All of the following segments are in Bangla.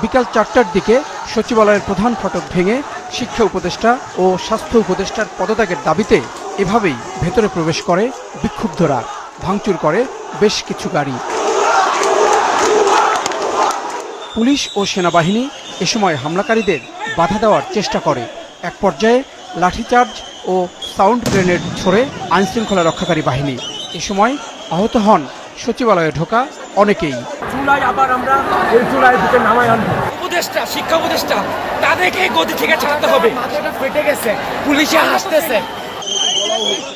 বিকাল ৪টার দিকে সচিবালয়ের প্রধান ফটক ভেঙে শিক্ষা উপদেষ্টা ও স্বাস্থ্য উপদেষ্টার পদত্যাগের দাবিতে এভাবেই ভেতরে প্রবেশ করে বিক্ষুব্ধরা, ভাঙচুর করে বেশ কিছু গাড়ি। পুলিশ ও সেনাবাহিনী এ সময় হামলাকারীদের বাধা দেওয়ার চেষ্টা করে। এক পর্যায়ে লাঠিচার্জ ও সাউন্ড গ্রেনেড ছোড়ে আইনশৃঙ্খলা রক্ষাকারী বাহিনী। এ সময় আহত হন সচিবালয়ে ঢোকা অনেকেই। আবার আমরা এই জুলাই দিকে নামাই আনবো। উপদেষ্টা, শিক্ষা উপদেষ্টা, তাদেরকে গদি থেকে ছাড়তে হবে। ফেটে গেছে, পুলিশে হাসতেছে।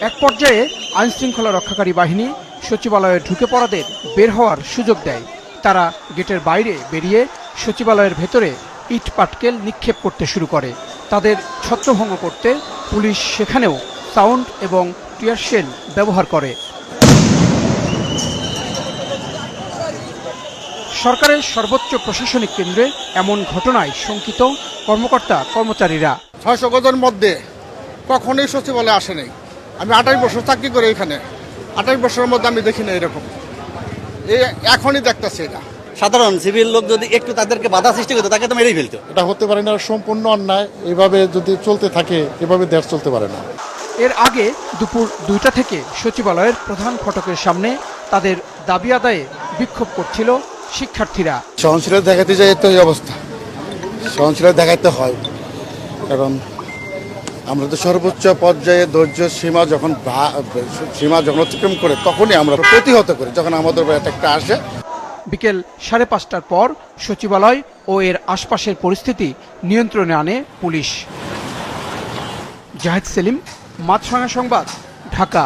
এক পর্যায়ে আইনশৃঙ্খলা রক্ষাকারী বাহিনী সচিবালয়ে ঢুকে পড়াদের বের হওয়ার সুযোগ দেয়। তারা গেটের বাইরে বেরিয়ে সচিবালয়ের ভেতরে ইট পাটকেল নিক্ষেপ করতে শুরু করে। তাদের ছত্রভঙ্গ করতে পুলিশ সেখানেও সাউন্ড এবং টিয়ার শেল ব্যবহার করে। সরকারের সর্বোচ্চ প্রশাসনিক কেন্দ্রে এমন ঘটনায় শঙ্কিত কর্মকর্তা কর্মচারীরা। ৬০০ গজের মধ্যে কখনোই সচিবালয়ে আসে নাই। আমি ২৮ বছর চাকরি করি এখানে, ২৮ বছরের মধ্যে আমি দেখি না এরকম। এই এখনই দেখতেছি এটা। সাধারণ সিভিল লোক যদি একটু তাদেরকে বাধা সৃষ্টি করতো তাকে তো মেরেই ফেলতো। এটা হতে পারে না, সম্পূর্ণ অন্যায়। এভাবে যদি চলতে থাকে এভাবে দেশ চলতে পারে না। এর আগে দুপুর ২টা থেকে সচিবালয়ের প্রধান ফটকের সামনে তাদের দাবি আদায়ে বিক্ষোভ করছিল শিক্ষার্থীরা। সহনশীলতা দেখাতে যায় তো এই অবস্থা, সহনশীলতা দেখাতে হয়, কারণ আমরা তো সর্বোচ্চ পর্যায়ে ধৈর্য সীমা যখন অতিক্রম করে তখনই আমরা প্রতিহত করি, যখন আমাদের উপর একটা আসে। বিকেল ৫:৩০টার পর সচিবালয় ও এর আশপাশের পরিস্থিতি নিয়ন্ত্রণে আনে পুলিশ। জাহিদ সেলিম, মাছরাঙা সংবাদ, ঢাকা।